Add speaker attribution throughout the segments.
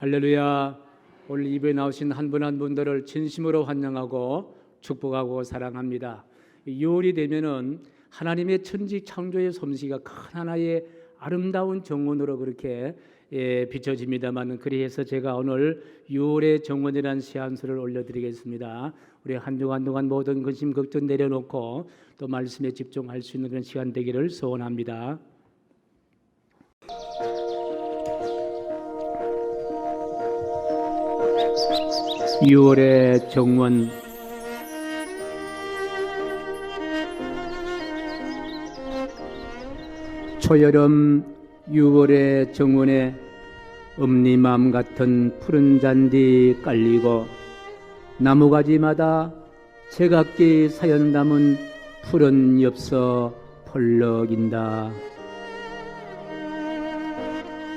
Speaker 1: 할렐루야. 오늘 예배에 나오신 한 분 한 분들을 진심으로 환영하고 축복하고 사랑합니다. 6월이 되면은 하나님의 천지 창조의 솜씨가 큰 하나의 아름다운 정원으로 그렇게 비춰집니다만, 그래서 제가 오늘 6월의 정원이라는 시한수를 올려드리겠습니다. 우리 한 주간 동안 모든 근심 걱정 내려놓고 또 말씀에 집중할 수 있는 그런 시간 되기를 소원합니다. 6월의 정원. 초여름 6월의 정원에 엄니맘 같은 푸른 잔디 깔리고 나무가지마다 제각기 사연 담은 푸른 엽서 펄럭인다.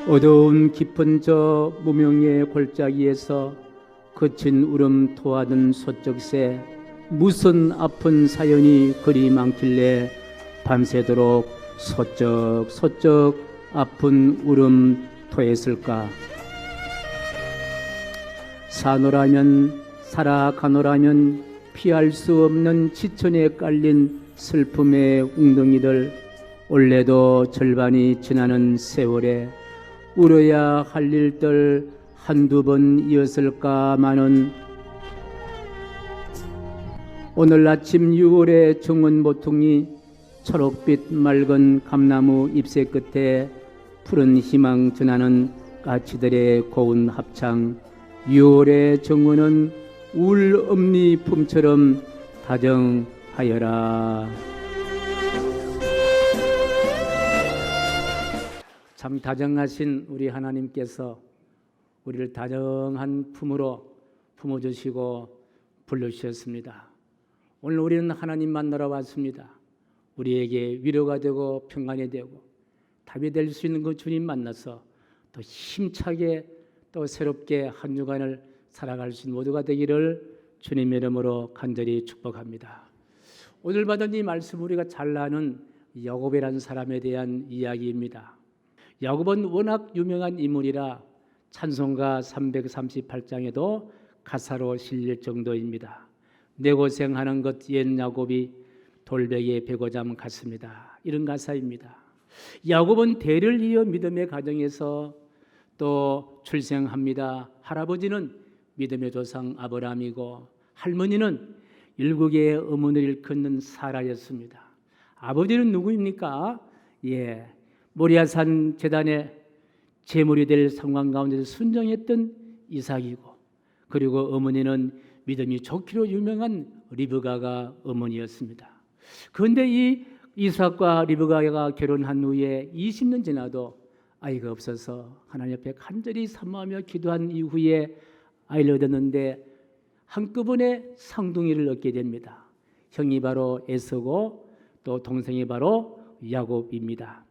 Speaker 1: 어두운 깊은 저 무명의 골짜기에서 거친 울음 토하던 소쩍새 무슨 아픈 사연이 그리 많길래 밤새도록 소쩍소쩍 아픈 울음 토했을까. 사노라면 살아가노라면 피할 수 없는 지천에 깔린 슬픔의 웅덩이들, 올해도 절반이 지나는 세월에 울어야 할 일들 한두 번이었을까마는 오늘 아침 6월의 정원 모퉁이 초록빛 맑은 감나무 잎새 끝에 푸른 희망 전하는 까치들의 고운 합창. 6월의 정원은 울 엄니 품처럼 다정하여라. 참 다정하신 우리 하나님께서 우리를 다정한 품으로 품어주시고 불러주셨습니다. 오늘 우리는 하나님 만나러 왔습니다. 우리에게 위로가 되고 평안이 되고 답이 될 수 있는 그 주님 만나서 더 힘차게 또 새롭게 한 주간을 살아갈 수 있는 모두가 되기를 주님의 이름으로 간절히 축복합니다. 오늘 받은 이 말씀, 우리가 잘 아는 야곱이라는 사람에 대한 이야기입니다. 야곱은 워낙 유명한 인물이라 찬송가 338장에도 가사로 실릴 정도입니다. 내 고생하는 것 옛 야곱이 돌베개 베고잠 같습니다. 이런 가사입니다. 야곱은 대를 이어 믿음의 가정에서 또 출생합니다. 할아버지는 믿음의 조상 아브라함이고 할머니는 일국의 어머니를 일컫는 사라였습니다. 아버지는 누구입니까? 모리아산 제단에 제물이 될 상황 가운데서 순종했던 이삭이고, 그리고 어머니는 믿음이 좋기로 유명한 리브가가 어머니였습니다. 그런데 이 이삭과 리브가가 결혼한 후에 20년 지나도 아이가 없어서 하나님 앞에 간절히 사모하며 기도한 이후에 아이를 얻었는데 한꺼번에 쌍둥이를 얻게 됩니다. 형이 바로 에서고 또 동생이 바로 야곱입니다.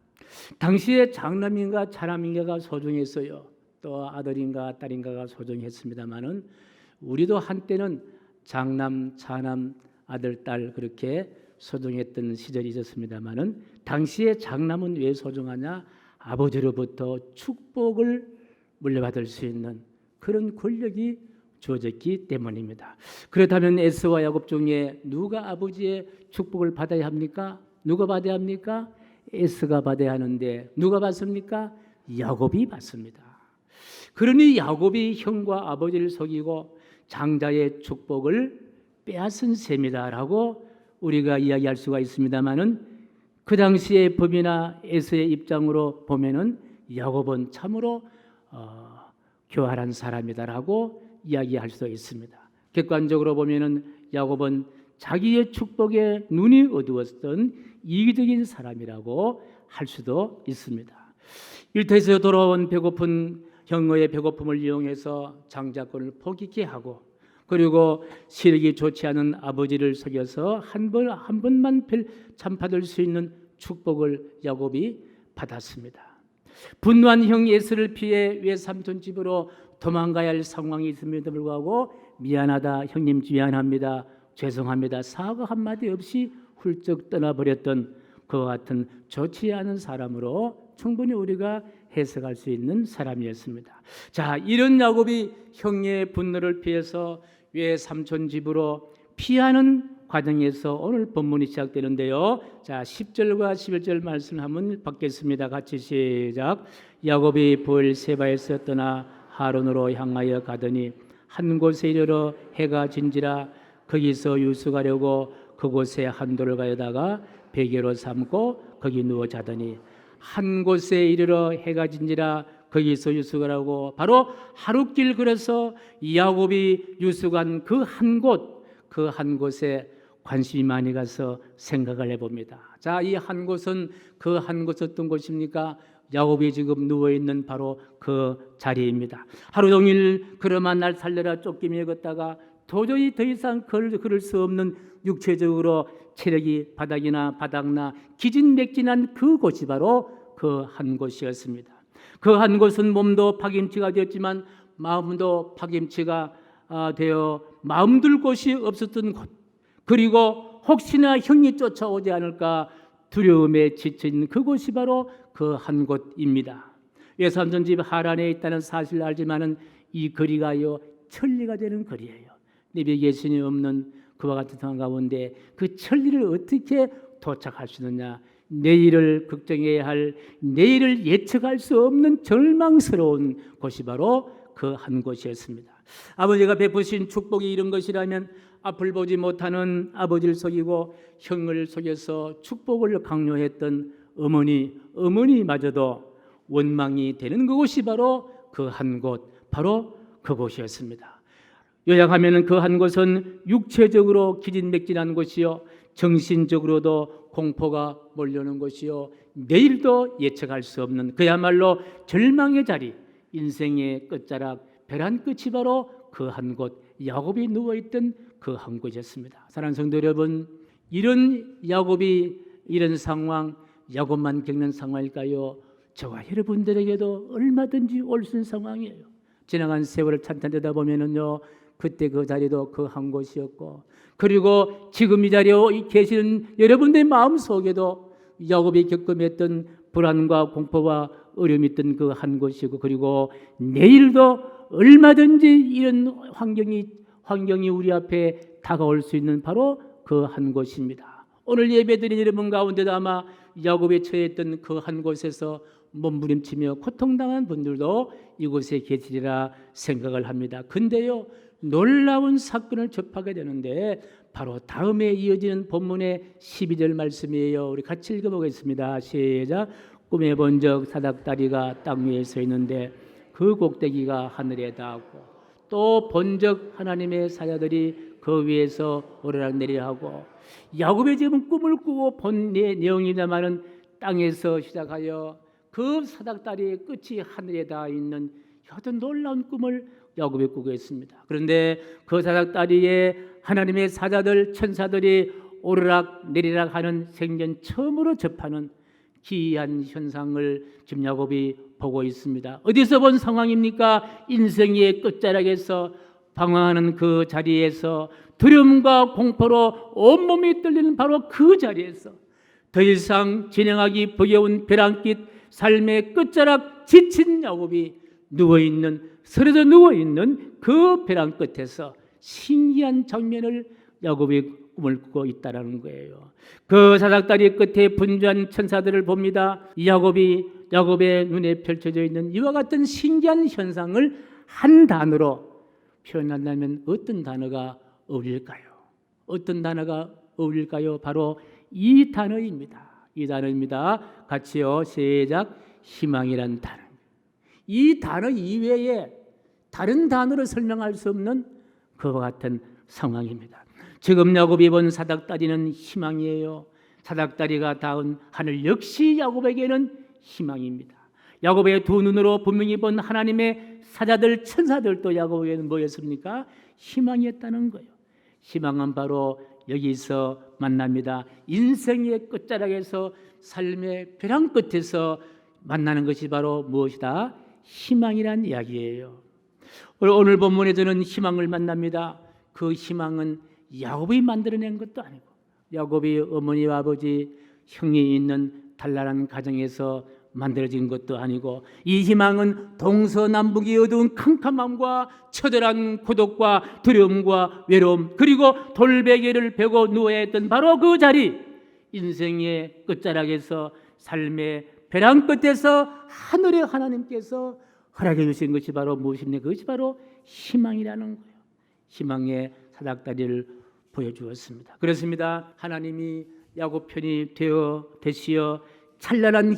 Speaker 1: 당시에 장남인가 차남인가가 소중했어요. 또 아들인가 딸인가가 소중했습니다만은 우리도 한때는 장남, 차남, 아들, 딸 그렇게 소중했던 시절이 있었습니다만은 당시에 장남은 왜 소중하냐? 아버지로부터 축복을 물려받을 수 있는 그런 권력이 주어졌기 때문입니다. 그렇다면 에서와 야곱 중에 누가 아버지의 축복을 받아야 합니까? 누가 받아야 합니까? 에서가 받아야 하는데 누가 받습니까? 야곱이 받습니다. 그러니 야곱이 형과 아버지를 속이고 장자의 축복을 빼앗은 셈이다라고 우리가 이야기할 수가 있습니다만은 그 당시의 법이나 에서의 입장으로 보면은 야곱은 참으로 교활한 사람이다라고 이야기할 수 있습니다. 객관적으로 보면은 야곱은 자기의 축복에 눈이 어두웠던 이기적인 사람이라고 할 수도 있습니다. 일터에서 돌아온 배고픈 형의 배고픔을 이용해서 장자권을 포기케 하고, 그리고 시력이 좋지 않은 아버지를 속여서 한 번만 참 받을 수 있는 축복을 야곱이 받았습니다. 분노한 형 에서를 피해 외삼촌 집으로 도망가야 할 상황이 있음에도 불구하고 미안하다, 형님 미안합니다, 죄송합니다, 사과 한마디 없이 훌쩍 떠나버렸던 그와 같은 좋지 않은 사람으로 충분히 우리가 해석할 수 있는 사람이었습니다. 자, 이런 야곱이 형의 분노를 피해서 외삼촌 집으로 피하는 과정에서 오늘 본문이 시작되는데요. 자, 10절과 11절 말씀을 한번 받겠습니다. 같이 시작. 야곱이 브엘세바에서 떠나 하론으로 향하여 가더니 한 곳에 이르러 해가 진지라 거기서 유숙하려고 그곳에 한 돌을 가져다가 베개로 삼고 거기 누워 자더니 한 곳에 이르러 해가 진지라 거기서 유숙하라고 바로 하룻길 걸어서 야곱이 유숙한 그 한 곳에 관심이 많이 가서 생각을 해봅니다. 자, 이 한 곳은 그 한 곳 어떤 곳입니까? 야곱이 지금 누워있는 바로 그 자리입니다. 하루 종일 그러만 날 살려라 쫓기며 걷다가 도저히 더 이상 걸을 수 없는 육체적으로 체력이 바닥나 기진맥진한 그곳이 바로 그 한 곳이었습니다. 그 한 곳은 몸도 파김치가 되었지만 마음도 파김치가 되어 마음둘 곳이 없었던 곳, 그리고 혹시나 형이 쫓아오지 않을까 두려움에 지친 그곳이 바로 그 한 곳입니다. 외삼촌 집 하란에 있다는 사실을 알지만은 이 거리가요 천리가 되는 거리예요. 내비게이션이 없는 그와 같은 상황 가운데 그 천리를 어떻게 도착할 수 있느냐, 내일을 걱정해야 할, 내일을 예측할 수 없는 절망스러운 곳이 바로 그 한 곳이었습니다. 아버지가 베푸신 축복이 이런 것이라면 앞을 보지 못하는 아버지를 속이고 형을 속여서 축복을 강요했던 어머니마저도 원망이 되는 그곳이 바로 그 한 곳, 바로 그곳이었습니다. 요약하면 그 한 곳은 육체적으로 기진맥진한 곳이요, 정신적으로도 공포가 몰려오는 곳이요, 내일도 예측할 수 없는 그야말로 절망의 자리, 인생의 끝자락, 벼랑 끝이 바로 그 한 곳, 야곱이 누워있던 그 한 곳이었습니다. 사랑하는 성도 여러분, 이런 야곱이 이런 상황, 야곱만 겪는 상황일까요? 저와 여러분들에게도 얼마든지 올 수 있는 상황이에요. 지나간 세월을 찬탄되다 보면은요, 그때 그 자리도 그 한 곳이었고, 그리고 지금 이 자리에 계시는 여러분들의 마음 속에도 야곱이 겪음했던 불안과 공포와 어려움이 있던 그 한 곳이고, 그리고 내일도 얼마든지 이런 환경이 우리 앞에 다가올 수 있는 바로 그 한 곳입니다. 오늘 예배드린 여러분 가운데도 아마 야곱이 처했던 그 한 곳에서 몸부림치며 고통당한 분들도 이곳에 계시리라 생각을 합니다. 근데요, 놀라운 사건을 접하게 되는데 바로 다음에 이어지는 본문의 12절 말씀이에요. 우리 같이 읽어보겠습니다. 시작. 꿈에 본 적 사닥다리가 땅 위에 서 있는데 그 꼭대기가 하늘에 닿았고, 또 본 적 하나님의 사자들이 그 위에서 오르락내리락 하고, 야곱의 지금 꿈을 꾸고 본 내용이냐마는 땅에서 시작하여 그 사닥다리의 끝이 하늘에 닿아 있는 여전 놀라운 꿈을 야곱이 꾸고 있습니다. 그런데 그 사닥다리에 하나님의 사자들, 천사들이 오르락 내리락 하는 생전 처음으로 접하는 기이한 현상을 지금 야곱이 보고 있습니다. 어디서 본 상황입니까? 인생의 끝자락에서 방황하는 그 자리에서 두려움과 공포로 온몸이 떨리는 바로 그 자리에서 더 이상 진행하기 버거운 벼랑끝 삶의 끝자락 지친 야곱이 쓰러져 누워있는 그 벼랑 끝에서 신기한 장면을 야곱이 꿈을 꾸고 있다는 거예요. 그 사닥다리 끝에 분주한 천사들을 봅니다. 야곱의 눈에 펼쳐져 있는 이와 같은 신기한 현상을 한 단어로 표현한다면 어떤 단어가 어울릴까요? 어떤 단어가 어울릴까요? 바로 이 단어입니다. 같이요. 시작. 희망이란 단어. 이 단어 이외에 다른 단어로 설명할 수 없는 그와 같은 상황입니다. 지금 야곱이 본 사닥다리는 희망이에요. 사닥다리가 닿은 하늘 역시 야곱에게는 희망입니다. 야곱의 두 눈으로 분명히 본 하나님의 사자들, 천사들도 야곱에게는 뭐였습니까? 희망이었다는 거예요. 희망은 바로 여기서 만납니다. 인생의 끝자락에서 삶의 벼랑 끝에서 만나는 것이 바로 무엇이다? 희망이란 이야기예요. 오늘 본문에 저는 희망을 만납니다. 그 희망은 야곱이 만들어낸 것도 아니고 야곱이 어머니와 아버지, 형이 있는 단란한 가정에서 만들어진 것도 아니고 이 희망은 동서남북의 어두운 캄캄함과 처절한 고독과 두려움과 외로움 그리고 돌베개를 베고 누워야 했던 바로 그 자리, 인생의 끝자락에서 삶의 벼랑 끝에서 하늘의 하나님께서 허락해 주신 것이 바로 무엇입니까? 그것이 바로 희망이라는 거예요. 희망의 사닥다리를 보여주었습니다. 그렇습니다. 하나님이 야곱 편이 되시어 찬란한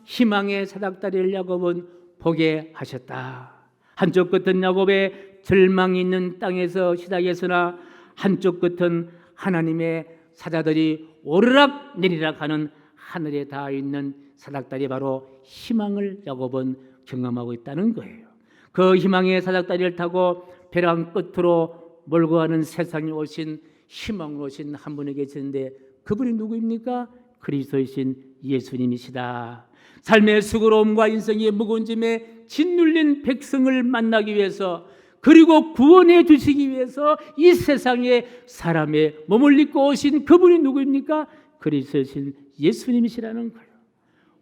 Speaker 1: 희망의 사닥다리를 야곱은 보게 하셨다. 한쪽 끝은 야곱의 절망이 있는 땅에서 시작했으나 한쪽 끝은 하나님의 사자들이 오르락 내리락 하는 하늘에 닿아 있는 사닥다리, 바로 희망을 야곱은 경험하고 있다는 거예요. 그 희망의 사닥다리를 타고 벼랑 끝으로 몰고 가는 세상에 오신 희망으로 오신 한 분이 계시는데 그분이 누구입니까? 그리스도이신 예수님이시다. 삶의 수고로움과 인생의 무거운 짐에 짓눌린 백성을 만나기 위해서, 그리고 구원해 주시기 위해서 이 세상에 사람의 몸을 입고 오신 그분이 누구입니까? 그리스도이신 예수님이시라는 거예요.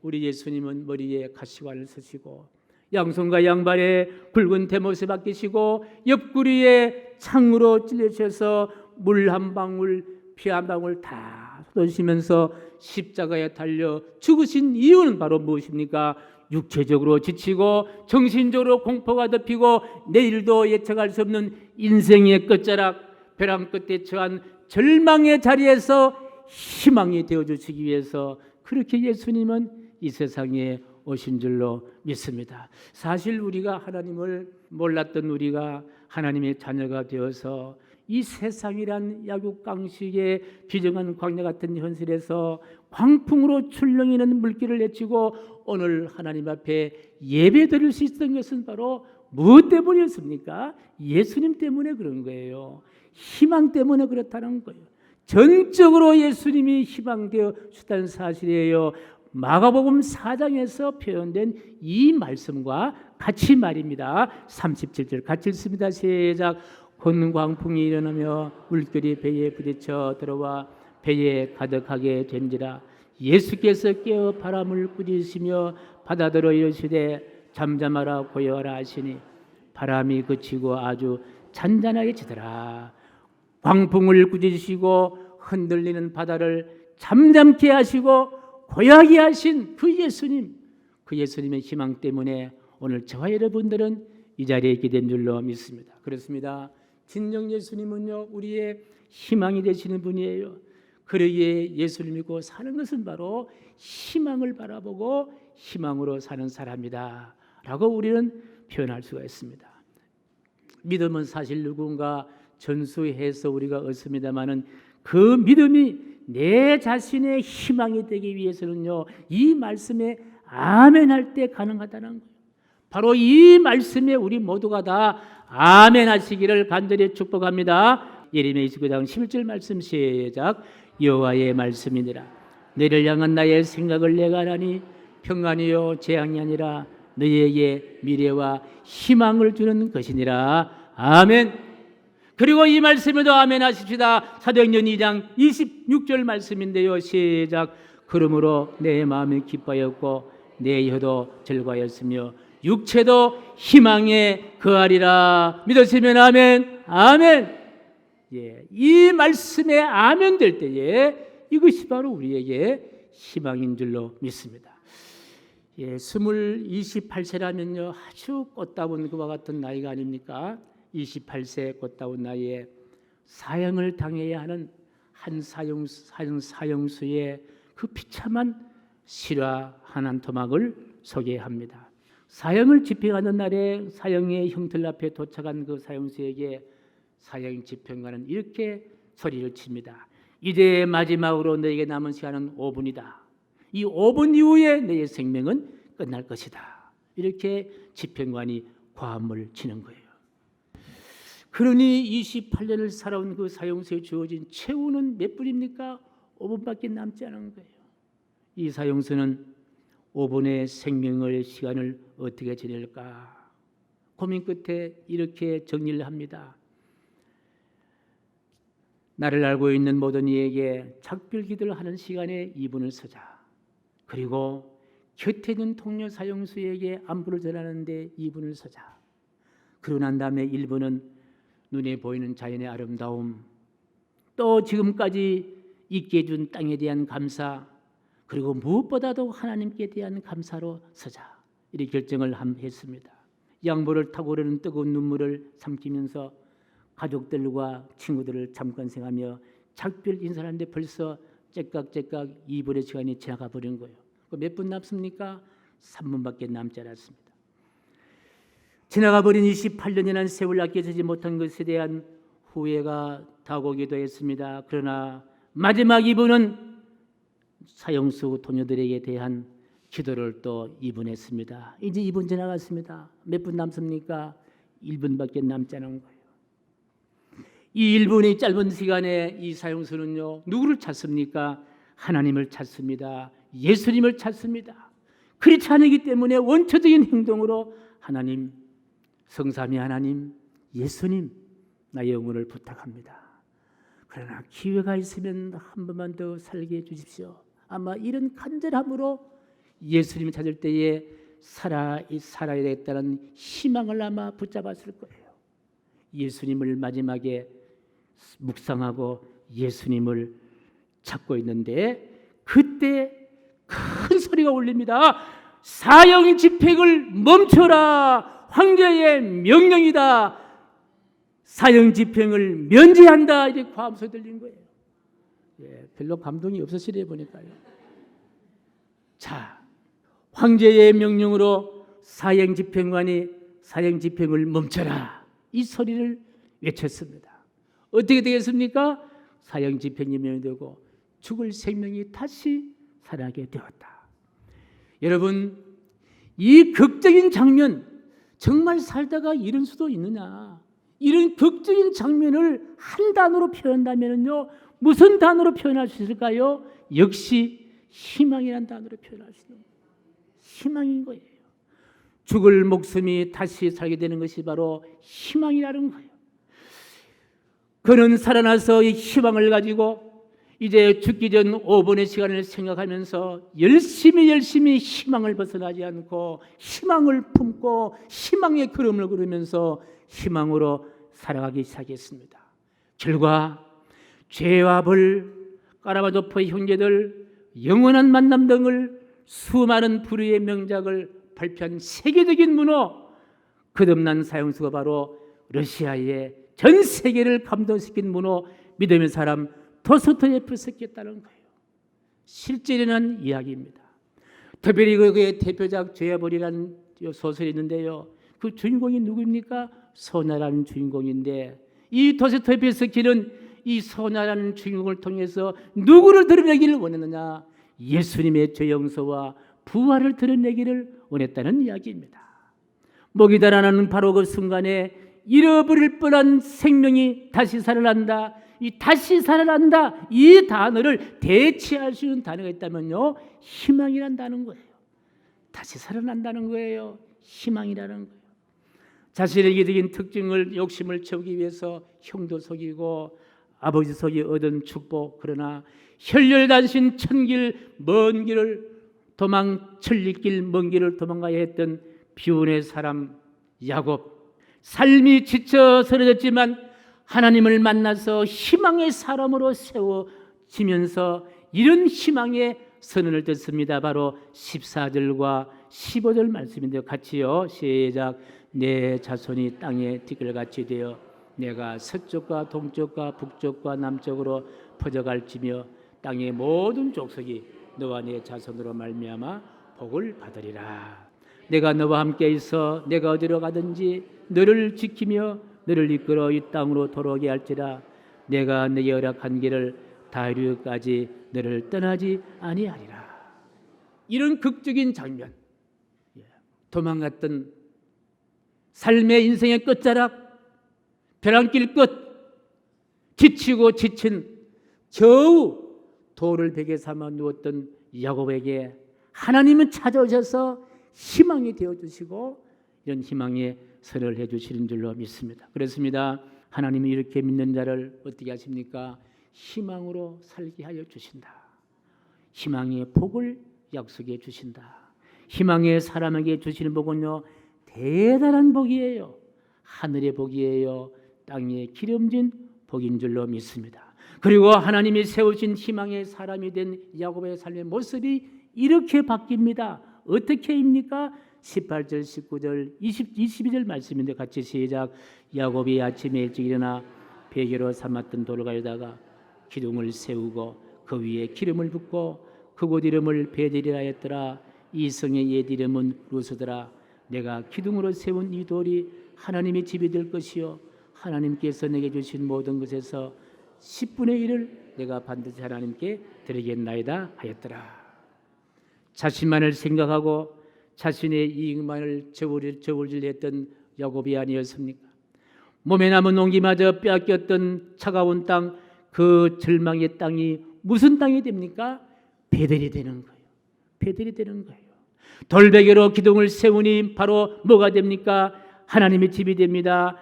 Speaker 1: 우리 예수님은 머리에 가시관을 쓰시고 양손과 양발에 붉은 대못을 맡기시고 옆구리에 창으로 찔리셔서 물 한 방울 피 한 방울 다 쏟으시면서 십자가에 달려 죽으신 이유는 바로 무엇입니까? 육체적으로 지치고 정신적으로 공포가 덮이고 내일도 예측할 수 없는 인생의 끝자락 벼랑 끝에 처한 절망의 자리에서 희망이 되어주시기 위해서 그렇게 예수님은 이 세상에 오신 줄로 믿습니다. 사실 우리가 하나님을 몰랐던 우리가 하나님의 자녀가 되어서 이 세상이란 약육강식의 비정한 광야 같은 현실에서 광풍으로 출렁이는 물길을 내치고 오늘 하나님 앞에 예배드릴 수 있었던 것은 바로 무엇 때문이었습니까? 예수님 때문에 그런 거예요. 희망 때문에 그렇다는 거예요. 전적으로 예수님이 희망되어 주다는 사실이에요. 마가복음 4장에서 표현된 이 말씀과 같이 말입니다. 37절 같이 읽습니다. 시작. 곧 광풍이 일어나며 물결이 배에 부딪혀 들어와 배에 가득하게 된지라. 예수께서 깨어 바람을 꾸짖으시며 바다더러 이르시되 잠잠하라 고요하라 하시니 바람이 그치고 아주 잔잔하게 치더라. 광풍을 꾸짖으시고 흔들리는 바다를 잠잠케 하시고 고요하게 하신 그 예수님, 그 예수님의 희망 때문에 오늘 저와 여러분들은 이 자리에 있게 된 줄로 믿습니다. 그렇습니다. 진정 예수님은요, 우리의 희망이 되시는 분이에요. 그러기에 예수를 믿고 사는 것은 바로 희망을 바라보고 희망으로 사는 사람이다 라고 우리는 표현할 수가 있습니다. 믿음은 사실 누군가 전수해서 우리가 얻습니다마는 그 믿음이 내 자신의 희망이 되기 위해서는요, 이 말씀에 아멘 할 때 가능하다는 거예요. 바로 이 말씀에 우리 모두가 다 아멘 하시기를 간절히 축복합니다. 예레미야 29장 11절 말씀 시작. 여호와의 말씀이니라. 너희를 향한 나의 생각을 내가 하니 평안이요 재앙이 아니라 너희에게 미래와 희망을 주는 것이니라. 아멘. 그리고 이 말씀에도 아멘 하십시다. 사도행전 2장 26절 말씀인데요. 시작. 그러므로 내 마음이 기뻐하였고 내 혀도 즐거워하였으며 육체도 희망에 거하리라. 믿으시면 아멘. 아멘. 예, 이 말씀에 아멘 될 때에 이것이 바로 우리에게 희망인 줄로 믿습니다. 예, 28세라면요 아주 꽃다운 그와 같은 나이가 아닙니까? 28세 꽃다운 나이에 사형을 당해야 하는 한 사형수의 그 비참한 실화 한 토막을 소개합니다. 사형을 집행하는 날에 사형의 형틀 앞에 도착한 그 사형수에게 사형 집행관은 이렇게 소리를 칩니다. 이제 마지막으로 너에게 남은 시간은 5분이다. 이 5분 이후에 너의 생명은 끝날 것이다. 이렇게 집행관이 고함을 치는 거예요. 그러니 28년을 살아온 그 사형수에 주어진 최후는 몇 분입니까? 5분밖에 남지 않은 거예요. 이 사형수는 5분의 생명의 시간을 어떻게 지낼까 고민 끝에 이렇게 정리를 합니다. 나를 알고 있는 모든 이에게 작별 기도를 하는 시간에 2분을 쓰자. 그리고 곁에 있는 동료 사형수에게 안부를 전하는데 2분을 서자. 그러고 난 다음에 1분은 눈에 보이는 자연의 아름다움, 또 지금까지 있게 해준 땅에 대한 감사, 그리고 무엇보다도 하나님께 대한 감사로 서자. 이렇게 결정을 했습니다. 양보를 타고 오르는 뜨거운 눈물을 삼키면서 가족들과 친구들을 잠깐 생각하며 작별 인사하는데 벌써 째깍째깍 2분의 시간이 지나가 버린 거예요. 몇 분 남습니까? 3분밖에 남지 않았습니다. 지나가 버린 28년이라는 세월 아껴주지 못한 것에 대한 후회가 다가오기도 했습니다. 그러나 마지막 2분은 사형수 동료들에게 대한 기도를 또 2분 했습니다. 이제 2분 지나갔습니다. 몇 분 남습니까? 1분밖에 남지 않은 거예요. 이 1분의 짧은 시간에 이 사형수는요, 누구를 찾습니까? 하나님을 찾습니다. 예수님을 찾습니다. 그렇지 않기 때문에 원초적인 행동으로 하나님, 성삼위 하나님, 예수님, 나의 영혼을 부탁합니다. 그러나 기회가 있으면 한 번만 더 살게 해주십시오. 아마 이런 간절함으로 예수님을 찾을 때에 살아야 되겠다는 희망을 아마 붙잡았을 거예요. 예수님을 마지막에 묵상하고 예수님을 찾고 있는데 그때 큰 소리가 울립니다. 사형 집행을 멈춰라. 황제의 명령이다. 사형 집행을 면제한다. 이렇게 과음소리 들린 거예요. 별로 감동이 없으시래 보니까요. 자, 황제의 명령으로 사형 집행관이 사형 집행을 멈춰라. 이 소리를 외쳤습니다. 어떻게 되겠습니까? 사형 집행이 면제되고 죽을 생명이 다시 살아나게 되었다. 여러분, 이 극적인 장면, 정말 살다가 이런 수도 있느냐? 이런 극적인 장면을 한 단어로 표현한다면요, 무슨 단어로 표현할 수 있을까요? 역시 희망이라는 단어로 표현할 수 있는 거예요. 희망인 거예요. 죽을 목숨이 다시 살게 되는 것이 바로 희망이라는 거예요. 그는 살아나서 이 희망을 가지고 이제 죽기 전 5분의 시간을 생각하면서 열심히 희망을 벗어나지 않고 희망을 품고 희망의 걸음을 걸으면서 희망으로 살아가기 시작했습니다. 결과 죄와 벌, 까라바조프의 형제들, 영원한 만남 등을 수많은 불의의 명작을 발표한 세계적인 문호, 거듭난 사형수가 바로 러시아의 전 세계를 감동시킨 문호 믿음의 사람 도스토예프스키였다는 거예요. 실제 일어난 이야기입니다. 특별히 그의 대표작 죄와 벌이라는 소설이 있는데요. 그 주인공이 누구입니까? 소나라는 주인공인데 이 도스토예프스키는 이 소나라는 주인공을 통해서 누구를 드러내기를 원했느냐? 예수님의 죄 용서와 부활을 드러내기를 원했다는 이야기입니다. 목이 달아나는 바로 그 순간에 잃어버릴 뻔한 생명이 다시 살아난다. 이 다시 살아난다. 이 단어를 대체할 수 있는 단어가 있다면요, 희망이란다는 거예요. 다시 살아난다는 거예요. 희망이라는 거예요. 자신의 이기적인 특징을, 욕심을 채우기 위해서 형도 속이고 아버지 속이 얻은 축복, 그러나 혈혈단신 천길 먼 길을 천리길 먼 길을 도망가야 했던 비운의 사람 야곱, 삶이 지쳐 쓰러졌지만 하나님을 만나서 희망의 사람으로 세워지면서 이런 희망의 선언을 듣습니다. 바로 14절과 15절 말씀인데요. 같이요. 시작. 내 자손이 땅에 티끌같이 되어 내가 서쪽과 동쪽과 북쪽과 남쪽으로 퍼져갈지며 땅의 모든 족속이 너와 내 자손으로 말미암아 복을 받으리라. 내가 너와 함께 있어 내가 어디로 가든지 너를 지키며 너를 이끌어 이 땅으로 돌아오게 할지라. 내가 내게 허락한 길을 다 이루기까지 너를 떠나지 아니하리라. 이런 극적인 장면, 도망갔던 삶의 인생의 끝자락, 벼랑길 끝, 지치고 지친 겨우 돌을 베개 삼아 누웠던 야곱에게 하나님은 찾아오셔서 희망이 되어주시고 이런 희망의 선을 해주시는 줄로 믿습니다. 그렇습니다. 하나님이 이렇게 믿는 자를 어떻게 하십니까? 희망으로 살게 하여 주신다. 희망의 복을 약속해 주신다. 희망의 사람에게 주시는 복은요 대단한 복이에요. 하늘의 복이에요. 땅에 기름진 복인 줄로 믿습니다. 그리고 하나님이 세우신 희망의 사람이 된 야곱의 삶의 모습이 이렇게 바뀝니다. 어떻게입니까? 18절, 19절, 22절 말씀인데 같이 시작. 야곱이 아침에 일찍 일어나 베개로 삼았던 돌을 가져다가 기둥을 세우고 그 위에 기름을 붓고 그곳 이름을 베델이라 했더라. 이 성의 옛 이름은 루스더라. 내가 기둥으로 세운 이 돌이 하나님의 집이 될 것이요 하나님께서 내게 주신 모든 것에서 10분의 1을 내가 반드시 하나님께 드리겠나이다 하였더라. 자신만을 생각하고 자신의 이익만을 저울질했던 야곱이 아니었습니까? 몸에 남은 온기마저 빼앗겼던 차가운 땅, 그 절망의 땅이 무슨 땅이 됩니까? 베델이 되는 거예요. 베델이 되는 거예요. 돌베개로 기둥을 세우니 바로 뭐가 됩니까? 하나님의 집이 됩니다.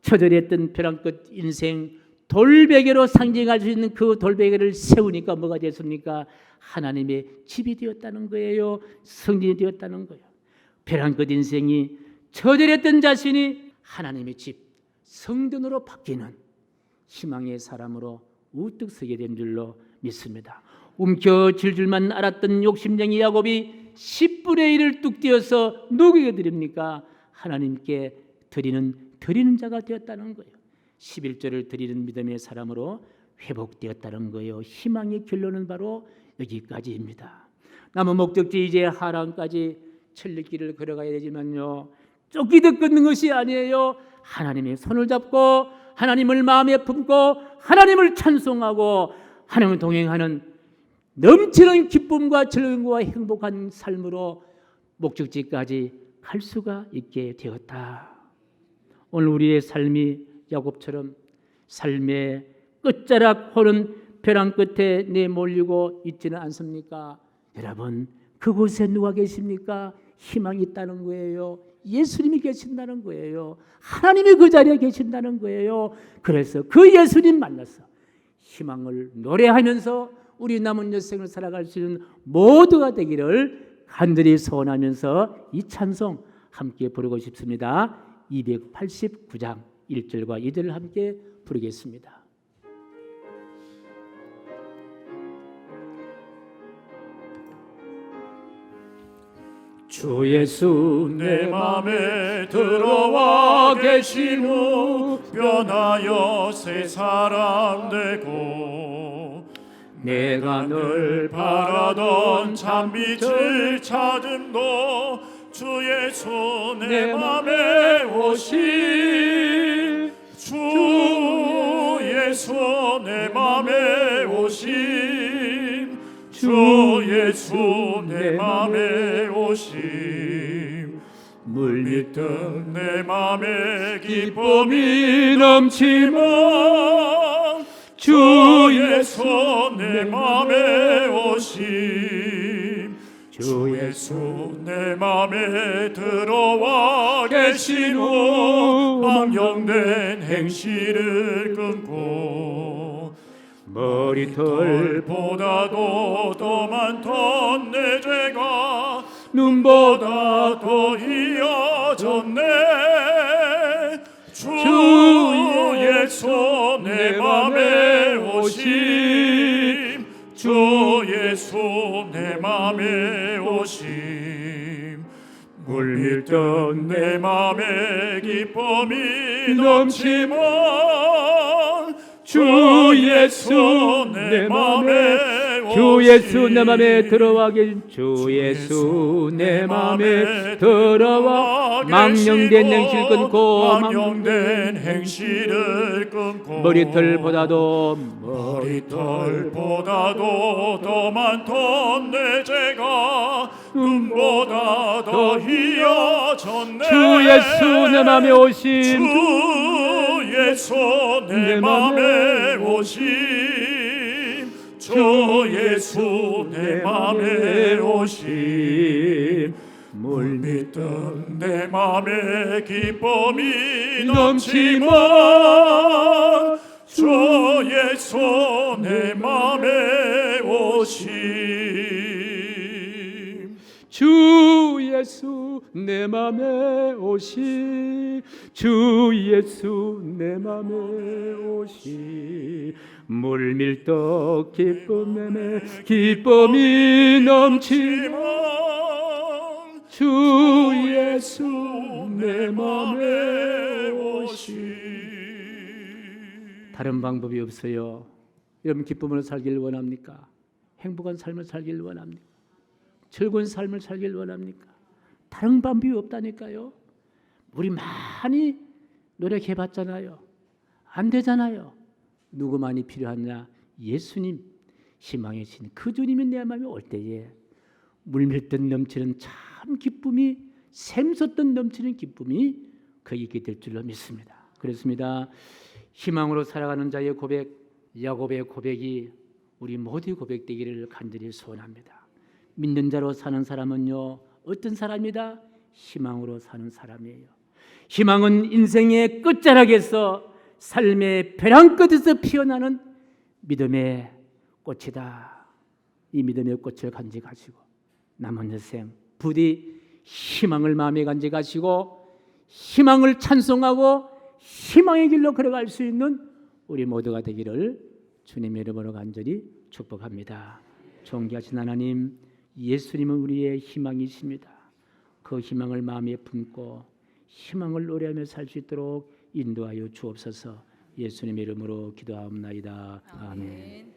Speaker 1: 처절했던 벼랑 끝 인생, 돌베개로 상징할 수 있는 그 돌베개를 세우니까 뭐가 됐습니까? 하나님의 집이 되었다는 거예요. 성전이 되었다는 거예요. 벼랑 끝 인생이 처절했던 자신이 하나님의 집, 성전으로 바뀌는 희망의 사람으로 우뚝 서게 된 줄로 믿습니다. 움켜쥘 줄만 알았던 욕심쟁이 야곱이 10분의 1을 뚝 떼어서 누구에게 드립니까? 하나님께 드리는 자가 되었다는 거예요. 11조를 드리는 믿음의 사람으로 회복되었다는 거예요. 희망의 결론은 바로 여기까지입니다. 남은 목적지 이제 하란까지 천리길을 걸어가야 되지만요, 쫓기듯 걷는 것이 아니에요. 하나님의 손을 잡고 하나님을 마음에 품고 하나님을 찬송하고 하나님을 동행하는 넘치는 기쁨과 즐거움과 행복한 삶으로 목적지까지 갈 수가 있게 되었다. 오늘 우리의 삶이 야곱처럼 삶의 끝자락 혹은 벼랑 끝에 내몰리고 있지는 않습니까? 여러분, 그곳에 누가 계십니까? 희망이 있다는 거예요. 예수님이 계신다는 거예요. 하나님이 그 자리에 계신다는 거예요. 그래서 그 예수님 만나서 희망을 노래하면서 우리 남은 여생을 살아갈 수 있는 모두가 되기를 간절히 소원하면서 이 찬송 함께 부르고 싶습니다. 289장 1절과 2절을 함께 부르겠습니다. 주 예수
Speaker 2: 내 맘에 들어와 계신 후 변하여 새 사람 되고 내가 늘 바라던 참빛을 찾음도 주 예수 내 맘에 오심 주 예수 내 맘에 오심 주 예수 내 맘에 오심 물밀듯 내 맘에 기쁨이 넘치면 주 예수 내 맘에 오심 주 예수 내 맘에 들어와 계신 후 망령된 행실을 끊고 머리털보다도 더 많던 내 죄가 눈보다 더 이어졌네 주 예수 내 맘에 오심 주 예수 내 맘에 오심 물밀듯 내 맘에 기쁨이 넘치면 주 예수 내 맘에
Speaker 1: 주 예수 내 맘에 들어와 계신 주 예수 내 맘에 들어와 망령된 행실 끊고
Speaker 2: 망령된 행실을 끊고
Speaker 1: 머리털보다도
Speaker 2: 더 많던 내 죄가 눈보다 더 이어졌네
Speaker 1: 주 예수 내 맘에 오신
Speaker 2: 주 예수 내 맘에 오심 주 예수 내 맘에 오심 물밀듯 내 맘에 기쁨이 넘치면 주 예수 내 맘에 오심
Speaker 1: 주 예수 내 맘에 오시 주 예수 내 맘에 오시 물밀떡 기쁨이 넘치는 주 예수 내 맘에 오시. 다른 방법이 없어요. 여러분 기쁨으로 살기를 원합니까? 행복한 삶을 살기를 원합니까? 즐거운 삶을 살기를 원합니까? 다른 방법이 없다니까요. 우리 많이 노력해봤잖아요. 안 되잖아요. 누구만이 필요하냐? 예수님, 희망의 신 그 주님이 내 마음에 올 때에 물밀듯 넘치는 참 기쁨이 샘솟듯 넘치는 기쁨이 그에게 있게 될 줄로 믿습니다. 그렇습니다. 희망으로 살아가는 자의 고백, 야곱의 고백이 우리 모두의 고백되기를 간절히 소원합니다. 믿는 자로 사는 사람은요 어떤 사람이다? 희망으로 사는 사람이에요. 희망은 인생의 끝자락에서 삶의 벼랑 끝에서 피어나는 믿음의 꽃이다. 이 믿음의 꽃을 간직하시고 남은 여생 부디 희망을 마음에 간직하시고 희망을 찬송하고 희망의 길로 걸어갈 수 있는 우리 모두가 되기를 주님의 이름으로 간절히 축복합니다. 존귀하신 하나님, 예수님은 우리의 희망이십니다. 그 희망을 마음에 품고 희망을 노래하며 살 수 있도록 인도하여 주옵소서. 예수님의 이름으로 기도하옵나이다. 아멘.